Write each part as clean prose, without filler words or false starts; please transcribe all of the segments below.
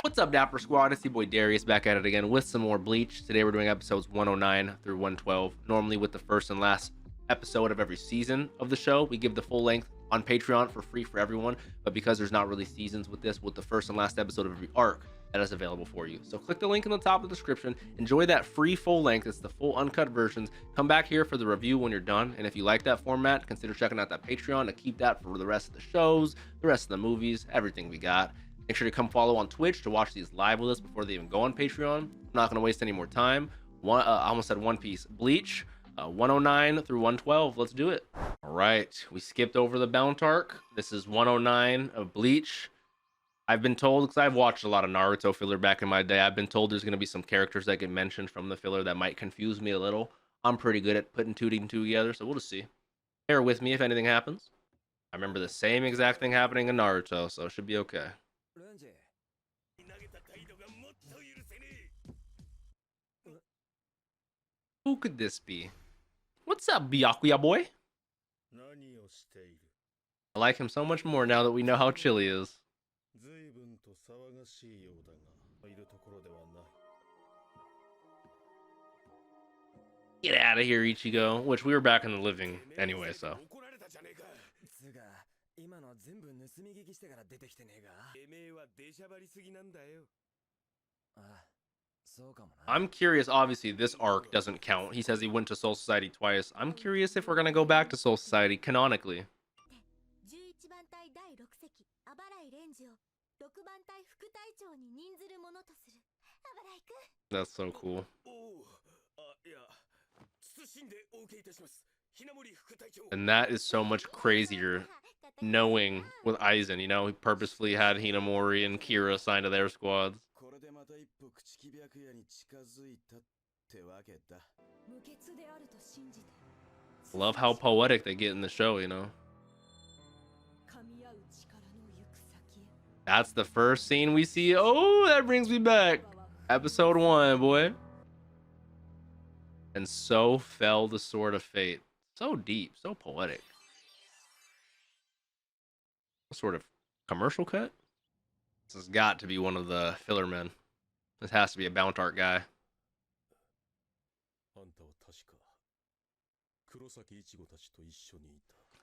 What's up, Dapper Squad? It's your boy Darius back at it again with some more Bleach. Today we're doing episodes 109 through 112. Normally with the first and last episode of every season of the show, we give the full length on Patreon for free for everyone. But because there's not really seasons with this, with the first and last episode of every arc, that is available for you. So click the link in the top of the description. Enjoy that free full length. It's the full uncut versions. Come back here for the review when you're done. And if you like that format, consider checking out that Patreon to keep that for the rest of the shows, the rest of the movies, everything we got. Make sure to come follow on Twitch to watch these live with us before they even go on Patreon. I'm not going to waste any more time. I almost said One Piece. Bleach, 109 through 112. Let's do it. All right. We skipped over the Bound arc. This is 109 of Bleach. I've been told, because I've watched a lot of Naruto filler back in my day, I've been told there's going to be some characters that get mentioned from the filler that might confuse me a little. I'm pretty good at putting two and two together, so we'll just see. Bear with me if anything happens. I remember the same exact thing happening in Naruto, so it should be okay. Who could this be? What's up, Byakuya boy? I like him so much more now that we know how chill he is. Get out of here, Ichigo. Which we were back in the living anyway, so. I'm curious, obviously this arc doesn't count. He says he went to Soul Society twice. I'm curious if we're gonna go back to Soul Society canonically. That's so cool. And that is so much crazier knowing with Aizen, you know, he purposefully had Hinamori and Kira assigned to their squads. Love how poetic they get in the show, you know. That's the first scene we see. Oh, that brings me back. Episode 1, boy. And so fell the sword of fate. So deep, so poetic. What sort of commercial cut? This has got to be one of the filler men. This has to be a Bound arc guy.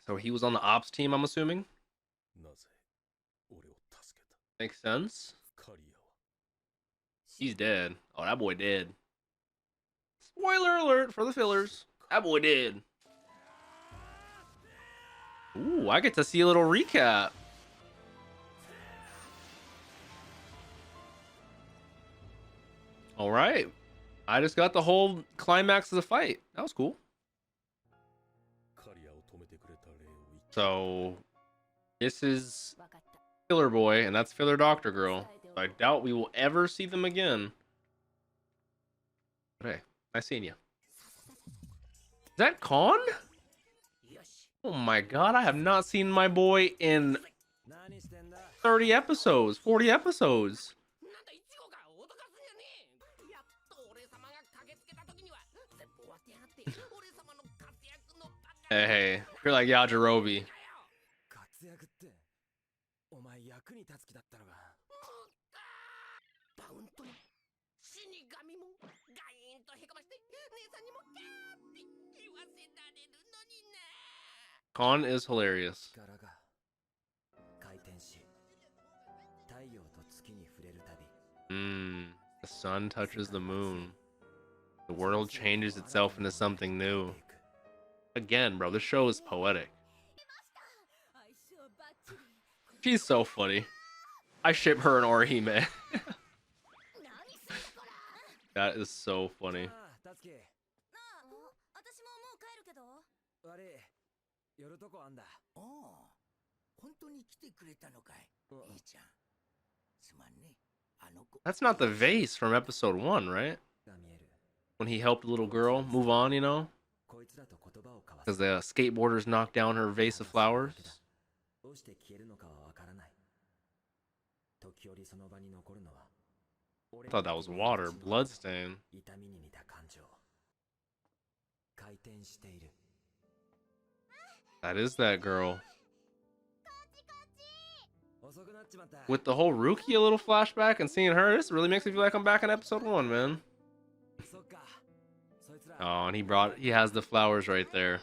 So he was on the ops team, I'm assuming? Makes sense. He's dead. Oh, that boy dead. Spoiler alert for the fillers. That boy dead. Ooh, I get to see a little recap. All right. I just got the whole climax of the fight. That was cool. So this is Filler Boy, and that's Filler Doctor Girl. I doubt we will ever see them again. But hey, nice seeing you. Is that Khan? Oh my god, I have not seen my boy in 30 episodes, 40 episodes. Hey, you're like Yajirobe. Khan is hilarious. The sun touches the moon. The world changes itself into something new. Again, bro, this show is poetic. She's so funny. I ship her and Orihime. That is so funny. That's not the vase from episode 1, right? When he helped the little girl move on, you know? Because the skateboarders knocked down her vase of flowers. I thought that was water, bloodstain. That is that girl. With the whole Ruki a little flashback and seeing her, this really makes me feel like I'm back in episode 1, man. Oh, and he has the flowers right there.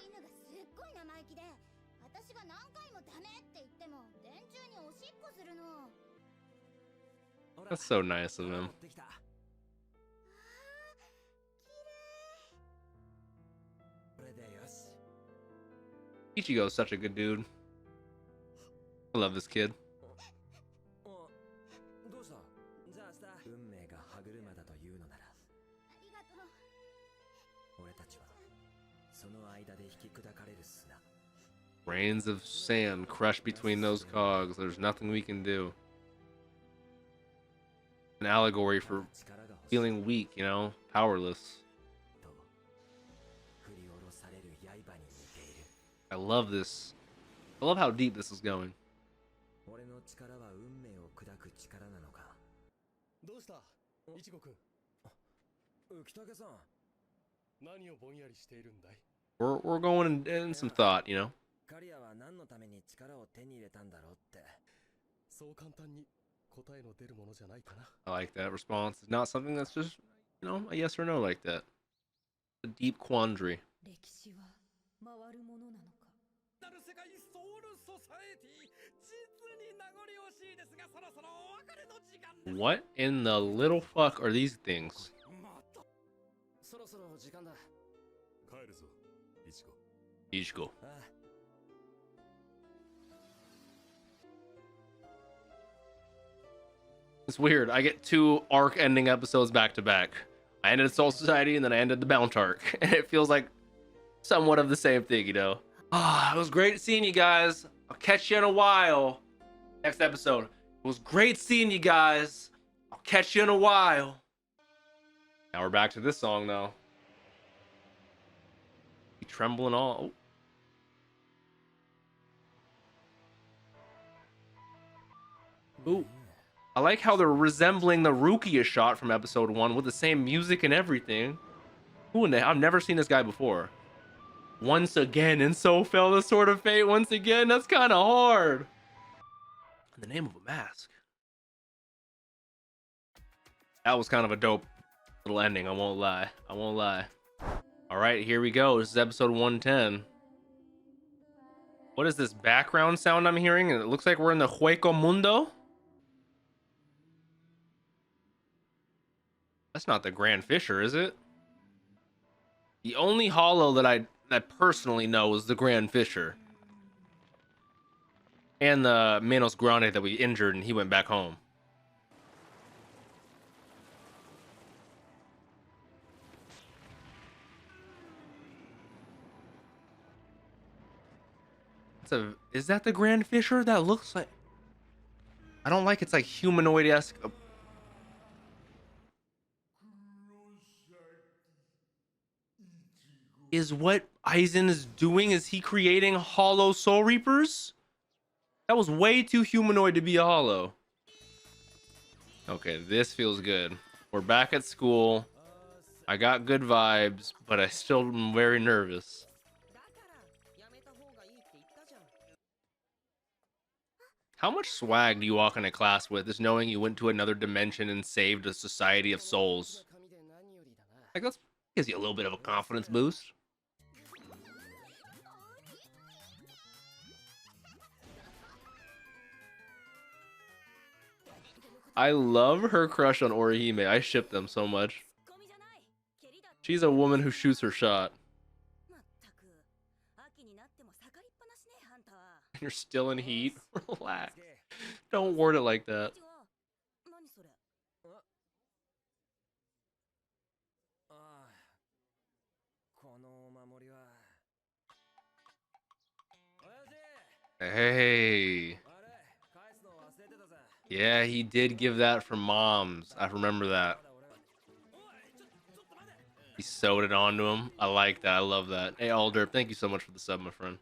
That's so nice of him. Ichigo's such a good dude. I love this kid. Grains of sand crushed between those cogs. There's nothing we can do. An allegory for feeling weak, you know, powerless. I love this. I love how deep this is going. We're going in some thought, you know. I like that response. It's not something that's just, you know, a yes or no like that. A deep quandary. What in the little fuck are these things? Ichigo. It's weird. I get 2 arc ending episodes back to back. I ended Soul Society and then I ended the Mount arc. And it feels like somewhat of the same thing, you know? Ah, it was great seeing you guys. I'll catch you in a while. Next episode. It was great seeing you guys. I'll catch you in a while. Now we're back to this song though. You trembling all. Oh. Ooh. I like how they're resembling the Rukia shot from episode 1 with the same music and everything. Who in the hell? I've never seen this guy before. Once again, and so fell the sword of fate once again. That's kind of hard. In the name of a mask. That was kind of a dope little ending. I won't lie. I won't lie. All right, here we go. This is episode 110. What is this background sound I'm hearing? It looks like we're in the Hueco Mundo. That's not the Grand Fisher, is it? The only hollow that I personally know is the Grand Fisher. And the Manos Grande that we injured and he went back home. Is that the Grand Fisher? That looks like... I don't like it's like humanoid-esque. Is what Aizen is doing? Is he creating hollow Soul Reapers? That was way too humanoid to be a hollow. Okay, this feels good. We're back at school. I got good vibes, but I still am very nervous. How much swag do you walk into class with, just knowing you went to another dimension and saved a society of souls? Like, that gives you a little bit of a confidence boost. I love her crush on Orihime. I ship them so much. She's a woman who shoots her shot. You're still in heat? Relax. Don't word it like that. Hey. Yeah, he did give that from Mom's. I remember that. He sewed it onto him. I like that. I love that. Hey, Alder, thank you so much for the sub, my friend.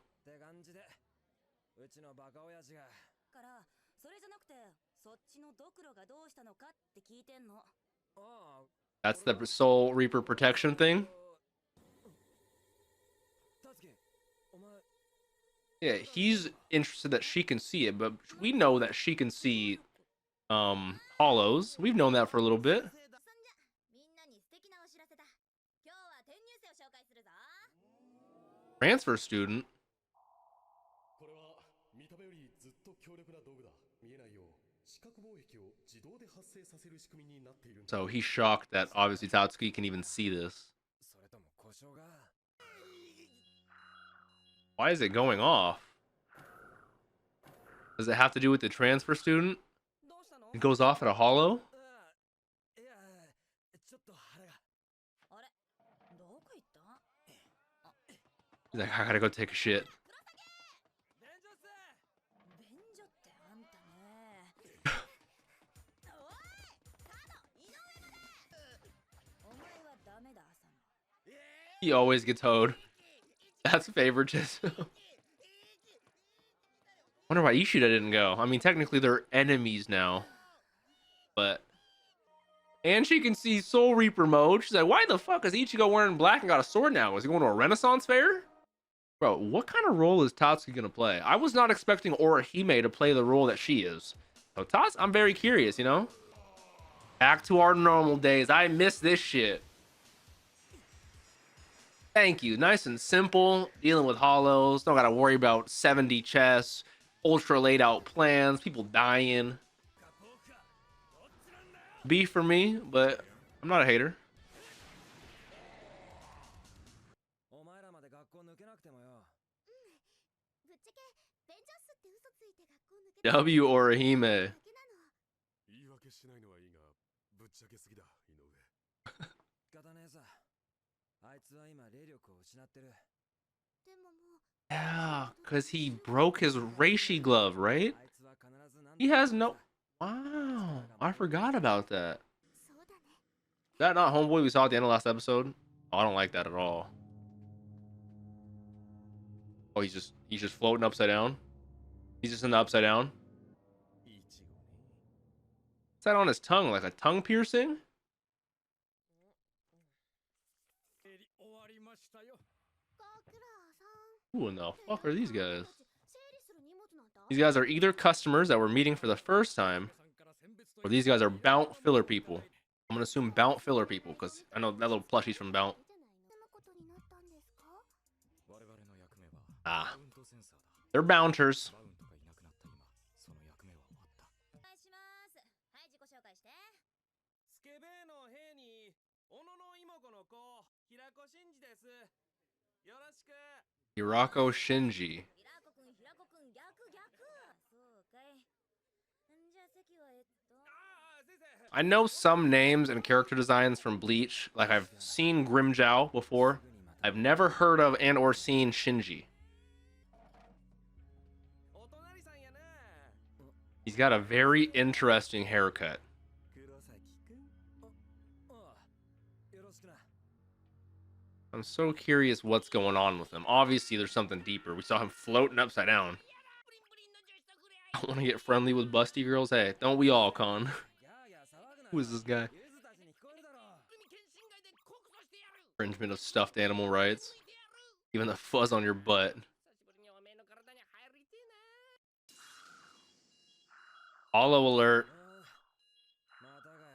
That's the Soul Reaper protection thing? Yeah, he's interested that she can see it, but we know that she can see hollows. We've known that for a little bit. Transfer student. So he's shocked that obviously Tatsuki can even see this. Why is it going off? Does it have to do with the transfer student? It goes off at a hollow? He's like, I gotta go take a shit. He always gets hoed. That's favoritism. Wonder why Ishida didn't go. I mean, technically they're enemies now. But... And she can see Soul Reaper mode. She's like, why the fuck is Ichigo wearing black and got a sword now? Is he going to a Renaissance fair? Bro, what kind of role is Tatsuki going to play? I was not expecting Orihime to play the role that she is. So I'm very curious, you know? Back to our normal days. I miss this shit. Thank you. Nice and simple. Dealing with hollows. Don't got to worry about 70 chests. Ultra laid out plans. People dying. B for me, but I'm not a hater. W Orihime. Yeah, because he broke his reishi glove, right? He has no... Wow, I forgot about that. Is that not Homeboy we saw at the end of last episode? Oh, I don't like that at all. Oh, he's just floating upside down. He's just in the upside down. What's that on his tongue? Like a tongue piercing? Who in the fuck are these guys? These guys are either customers that we're meeting for the first time, or these guys are Bount filler people. I'm gonna assume Bount filler people, because I know that little plushie's from Bount. Ah. They're Bounters. Hirako Shinji. I know some names and character designs from Bleach. Like, I've seen Grimjow before. I've never heard of and or seen Shinji. He's got a very interesting haircut. I'm so curious what's going on with him. Obviously, there's something deeper. We saw him floating upside down. I want to get friendly with busty girls. Hey, don't we all, Con? Who is this guy? Infringement of stuffed animal rights. Even the fuzz on your butt. Hollow alert.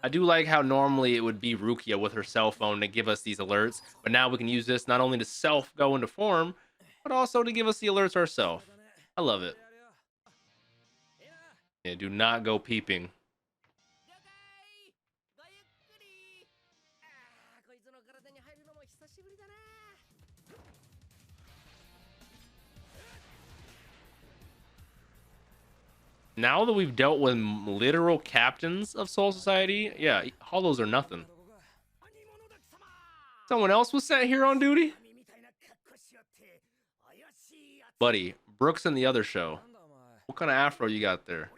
I do like how normally it would be Rukia with her cell phone to give us these alerts, but now we can use this not only to self go into form, but also to give us the alerts ourselves. I love it. Yeah, do not go peeping. Now that we've dealt with literal captains of Soul Society, yeah, hollows are nothing. Someone else was sent here on duty? Buddy, Brooks in the other show. What kind of afro you got there?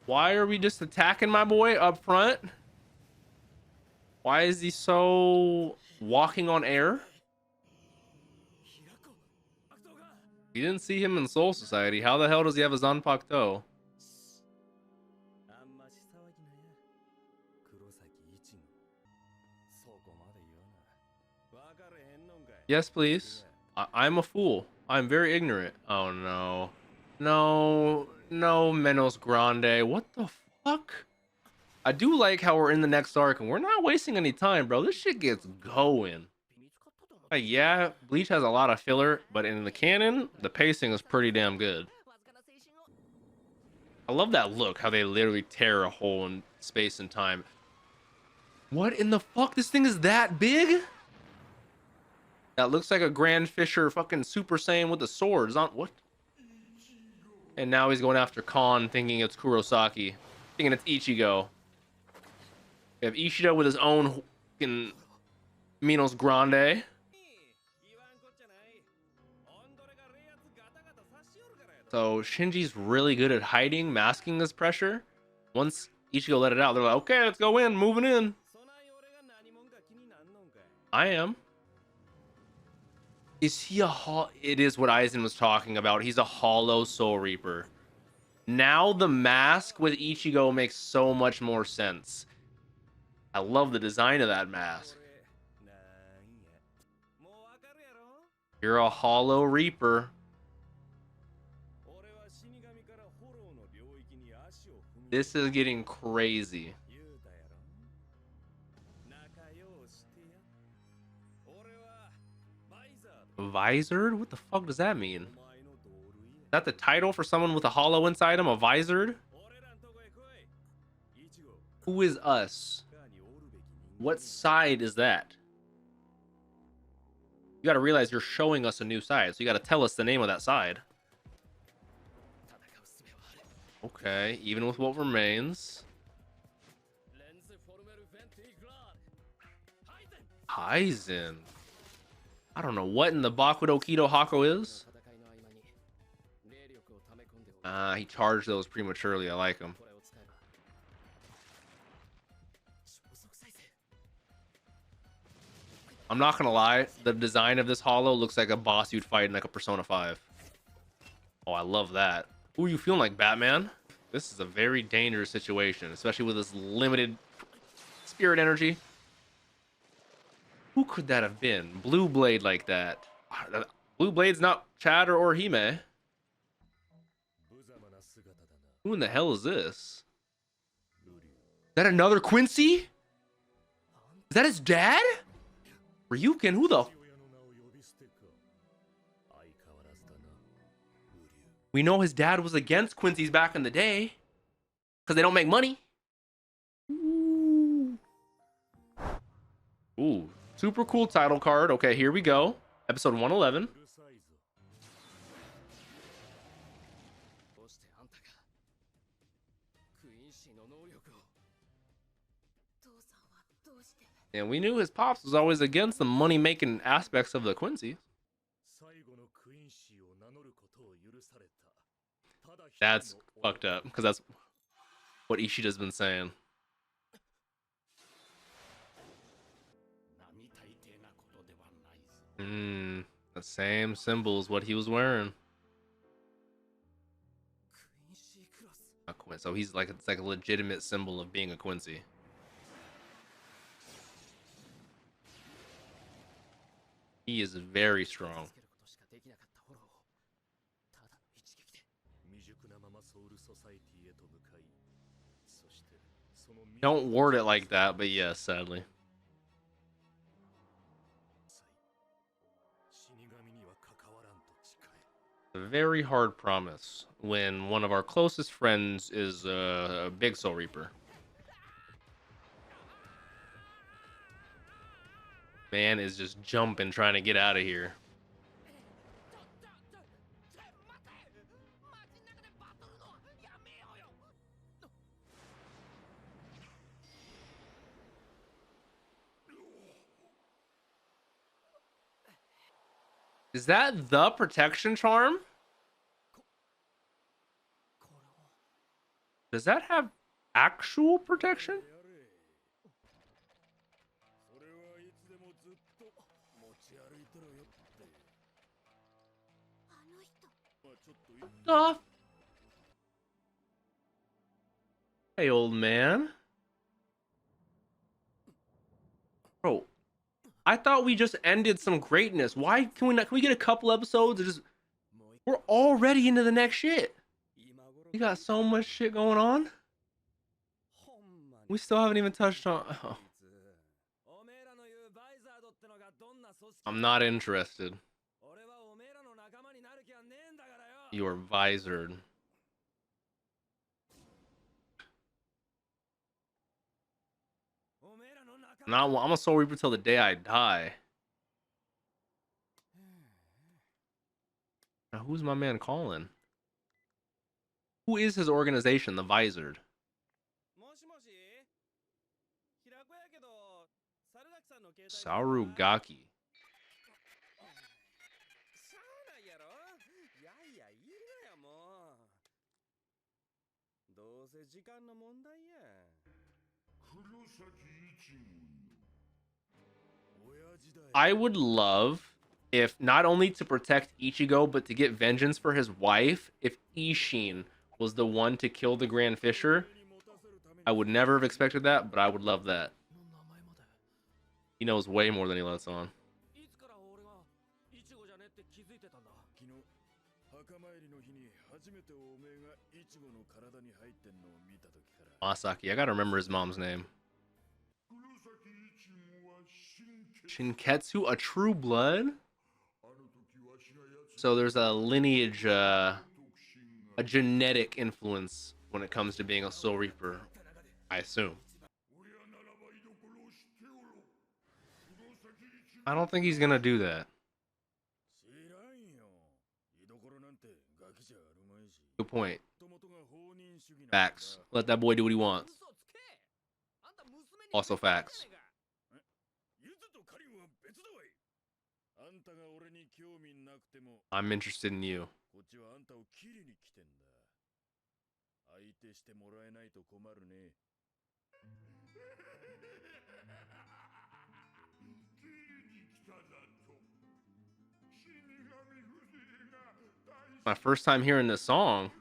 Why are we just attacking my boy up front? Why is he so walking on air? You didn't see him in Soul Society. How the hell does he have a Zanpakuto? Yes, please. I'm a fool. I'm very ignorant. Oh no. No, no, Menos Grande. What the fuck? I do like how we're in the next arc and we're not wasting any time, bro. This shit gets going. Yeah, Bleach has a lot of filler, but in the canon, the pacing is pretty damn good. I love that look, how they literally tear a hole in space and time. What in the fuck? This thing is that big? That looks like a Grand Fisher fucking Super Saiyan with a sword. Is on what? And now he's going after Khan, thinking it's Kurosaki, thinking it's Ichigo. We have Ishida with his own fucking Minos Grande. So Shinji's really good at hiding, masking this pressure. Once Ichigo let it out, they're like, okay, let's go in, moving in. I am. Is he it is what Aizen was talking about. He's a hollow Soul Reaper. Now the mask with Ichigo makes so much more sense. I love the design of that mask. You're a hollow Reaper. This is getting crazy. Visored? What the fuck does that mean? Is that the title for someone with a hollow inside him? A visored? Who is us? What side is that? You gotta realize you're showing us a new side, so you gotta tell us the name of that side. Okay, even with what remains. Aizen. I don't know what in the Bakudo Kido Hako is. He charged those prematurely. I like him. I'm not gonna lie, the design of this hollow looks like a boss you'd fight in like a Persona 5. Oh, I love that. Who are you feeling like, Batman? This is a very dangerous situation, especially with this limited spirit energy. Who could that have been? Blue Blade like that. Blue Blade's not Chad or Hime. Who in the hell is this? Is that another Quincy? Is that his dad? Ryukin, who the? We know his dad was against Quincy's back in the day because they don't make money. Ooh, super cool title card. Okay, here we go. Episode 111. And we knew his pops was always against the money-making aspects of the Quincy. That's fucked up, because that's what Ishida's been saying. The same symbol as what he was wearing. So he's like, it's like a legitimate symbol of being a Quincy. He is very strong. Don't word it like that, but yes, sadly. A very hard promise when one of our closest friends is a big Soul Reaper. Man is just jumping, trying to get out of here. Is that the protection charm? Does that have actual protection? Stuff. Hey, old man. Bro, I thought we just ended some greatness. Why can we not? Can we get a couple episodes? Or just we're already into the next shit. We got so much shit going on. We still haven't even touched on. Oh. I'm not interested. You're visored. I'm a Soul Reaper till the day I die. Now, who's my man calling? Who is his organization, the Visored? Sarugaki. I would love if not only to protect Ichigo, but to get vengeance for his wife, if Ishin was the one to kill the Grand Fisher. I would never have expected that, but I would love that. He knows way more than he lets on. Masaki, I gotta remember his mom's name. Shinketsu, a true blood? So there's a lineage, a genetic influence when it comes to being a Soul Reaper, I assume. I don't think he's gonna do that. Good point. Facts. Let that boy do what he wants. Also facts. I'm interested in you. My first time hearing this song.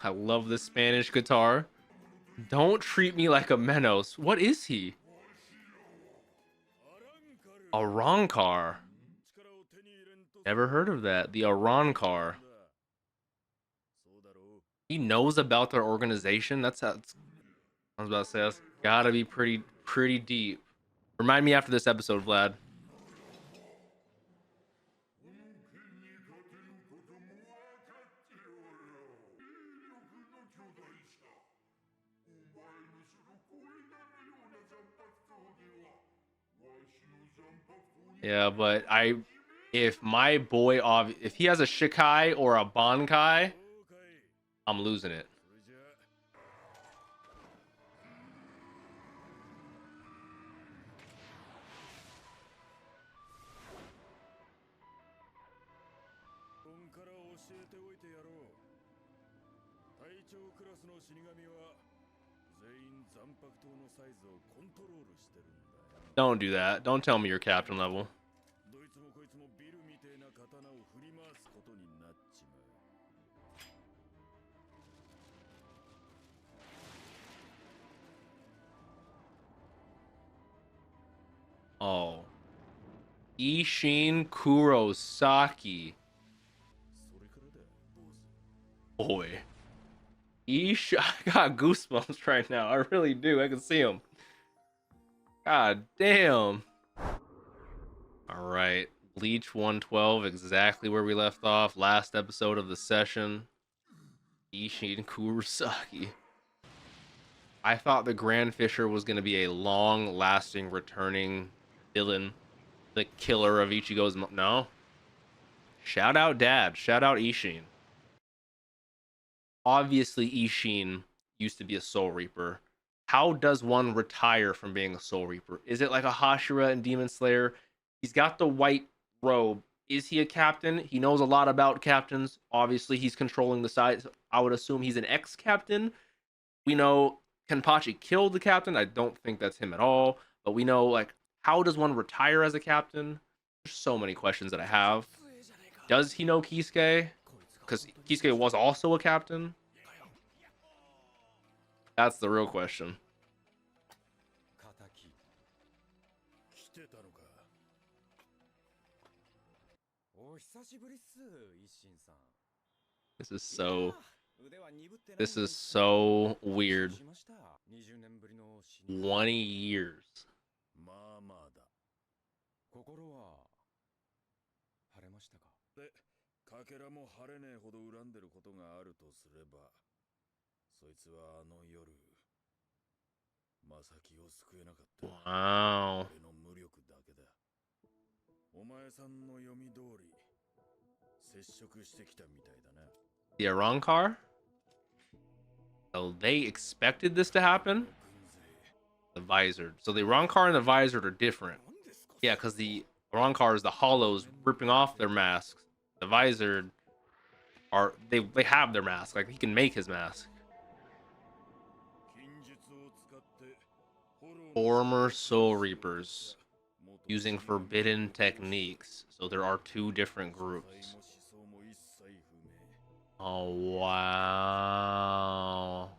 I love the Spanish guitar. Don't treat me like a Menos. What is he? A Ronkar. Never heard of that. The Aronkar. He knows about their organization. That's how I was about to say. That's gotta be pretty deep. Remind me after this episode, Vlad. Yeah, but if my boy, if he has a Shikai or a Bankai, I'm losing it. Don't do that. Don't tell me you're captain level. Oh. Ishin Kurosaki. Boy. I got goosebumps right now. I really do. I can see him. God damn. All right. Bleach 112, exactly where we left off. Last episode of the session. Ishin Kurosaki. I thought the Grand Fisher was going to be a long-lasting, returning villain. The killer of Ichigo's... No. Shout out Dad. Shout out Ishin. Obviously, Ishin used to be a Soul Reaper. How does one retire from being a Soul Reaper? Is it like a Hashira and Demon Slayer? He's got the white robe. Is he a captain? He knows a lot about captains. Obviously, he's controlling the side. I would assume he's an ex-captain. We know Kenpachi killed the captain. I don't think that's him at all. But we know, like, how does one retire as a captain? There's so many questions that I have. Does he know Kisuke? Because Kisuke was also a captain. That's the real question. This is so weird. 20 years. かけらも晴れねえほど恨んでることがあるとすれば、そいつはあの夜、まさきを救えなかった。Wow. 俺の無力だけだ。お前さんの読み通り、接触してきたみたいだな。The Arrancar? So they expected this to happen? The Visored. So the Arrancar and the Visored are different. Yeah, because the Arrancar is the hollows ripping off their masks. The Visored are they have their mask. Like he can make his mask. Former Soul Reapers using forbidden techniques. So there are two different groups. Oh wow.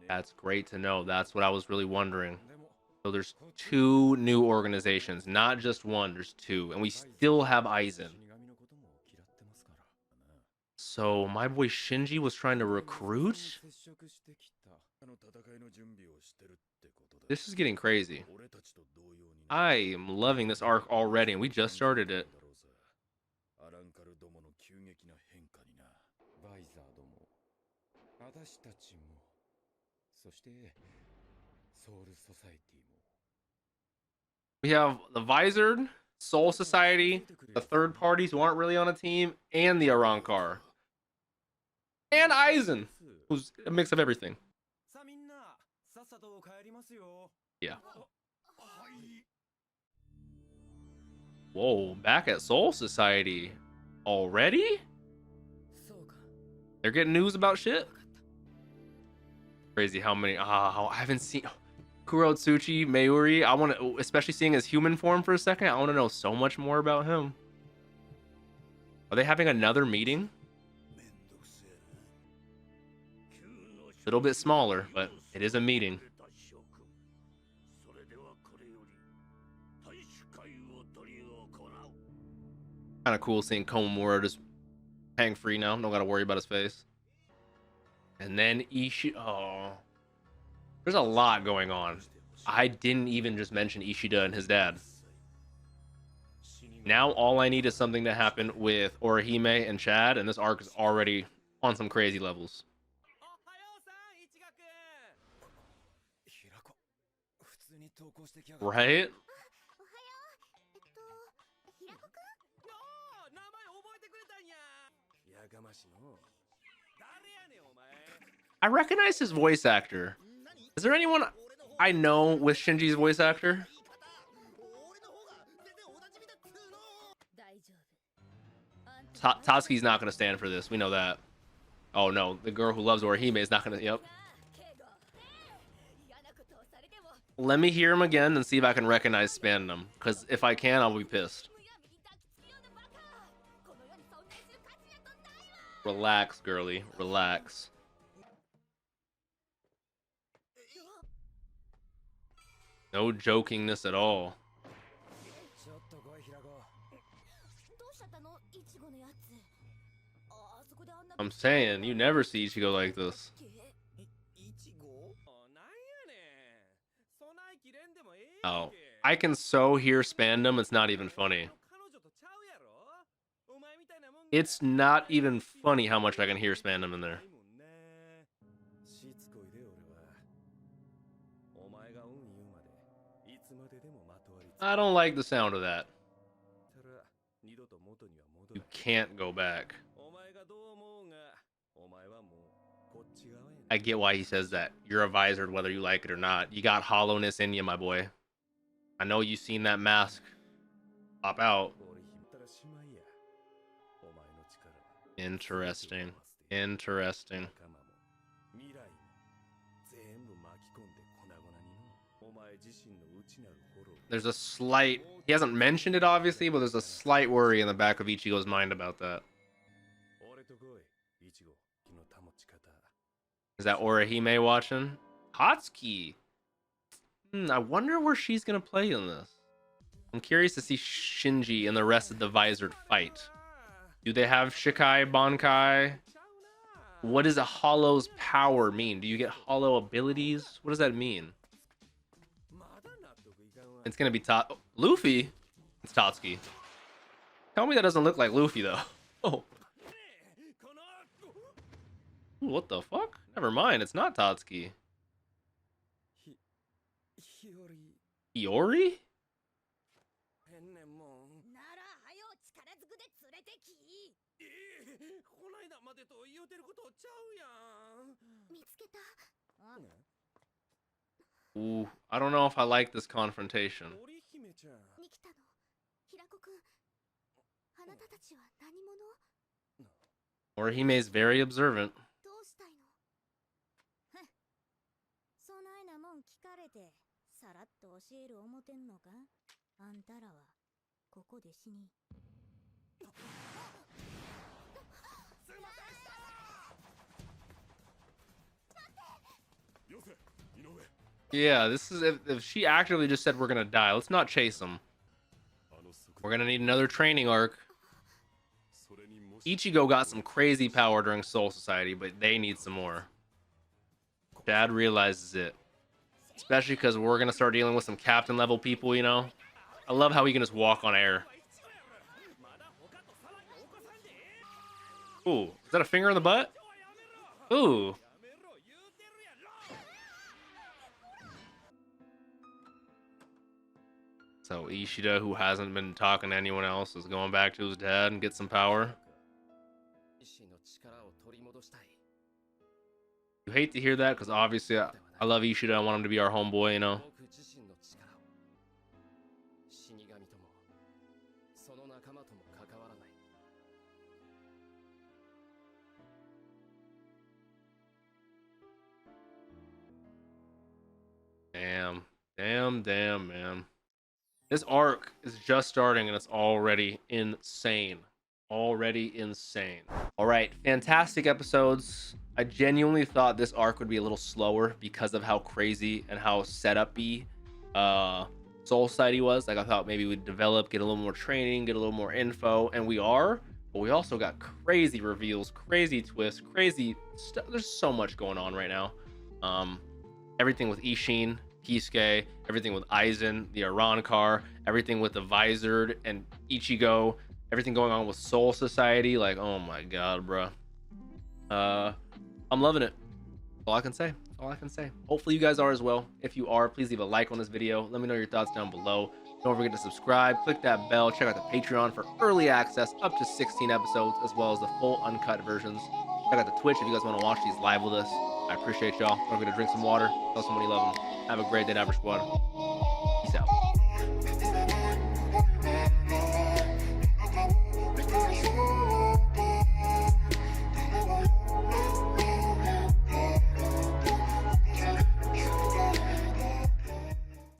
That's great to know. That's what I was really wondering. So there's two new organizations, not just one, there's two. And we still have Aizen. So my boy Shinji was trying to recruit? This is getting crazy. I am loving this arc already, and we just started it. We have the Visored, Soul Society, the third parties who aren't really on a team, and the Arrancar. And Aizen, who's a mix of everything. Yeah. Whoa, back at Soul Society already? They're getting news about shit? Crazy how many. I haven't seen Kurotsuchi Mayuri. I want to, especially seeing his human form for a second, I want to know so much more about him. Are they having another meeting? A little bit smaller, but it is a meeting. Kind of cool seeing Komamura just hang free now. Don't gotta worry about his face. And then Ishida. Oh, there's a lot going on. I didn't even just mention Ishida and his dad. Now all I need is something to happen with Orihime and Chad, and this arc is already on some crazy levels. Right? I recognize his voice actor. Is there anyone I know with Shinji's voice actor? Tatsuki's not going to stand for this. We know that. Oh no, the girl who loves Orihime is not going to. Yep. Let me hear him again and see if I can recognize Spandam. Because if I can, I'll be pissed. Relax, girly. Relax. No jokingness at all. I'm saying, you never see Ichigo like this. Oh, I can so hear Spandam, it's not even funny. It's not even funny how much I can hear Spandam in there. I don't like the sound of that. You can't go back. I get why he says that. You're a Visored whether you like it or not. You got hollowness in you, my boy. I know you've seen that mask pop out. Interesting. Interesting. There's a slight, he hasn't mentioned it obviously, but there's a slight worry in the back of Ichigo's mind about that. Is that Orihime watching? Hatsuki. I wonder where she's gonna play in this. I'm curious to see Shinji and the rest of the Visored fight. Do they have Shikai Bankai? What does a Hollow's power mean? Do you get Hollow abilities? What does that mean? It's gonna be Luffy? It's Tatsuki. Tell me that doesn't look like Luffy though. Oh. Ooh, what the fuck? Never mind, it's not Tatsuki. Iori? Ooh, I don't know if I like this confrontation. Orihime is very observant. Yeah, this is if she actively just said we're gonna die, let's not chase them. We're gonna need another training arc. Ichigo got some crazy power during Soul Society, but they need some more. Dad realizes it. Especially because we're gonna start dealing with some captain level people, you know? I love how he can just walk on air. Ooh, is that a finger in the butt? Ooh. So Ishida, who hasn't been talking to anyone else, is going back to his dad and get some power. You hate to hear that because obviously I love Ishida. I want him to be our homeboy, you know. Damn, man. This arc is just starting and it's already insane. All right, fantastic episodes. I genuinely thought this arc would be a little slower because of how crazy and how set up-y Soul Society was. Like I thought maybe we'd develop, get a little more training, get a little more info, and we are. But we also got crazy reveals, crazy twists, crazy stuff. There's so much going on right now. Everything with Ishin, Kisuke, everything with Aizen, the Iran car, everything with the Visored and Ichigo, everything going on with Soul Society. Like, oh my god, bro. I'm loving it. All I can say. Hopefully you guys are as well. If you are, please leave a like on this video. Let me know your thoughts down below. Don't forget to subscribe, click that bell, check out the Patreon for early access up to 16 episodes, as well as the full uncut versions. Check out the Twitch if you guys want to watch these live with us. I appreciate y'all. Don't forget to drink some water, tell someone you love them. Have a great day, Dapper Squad.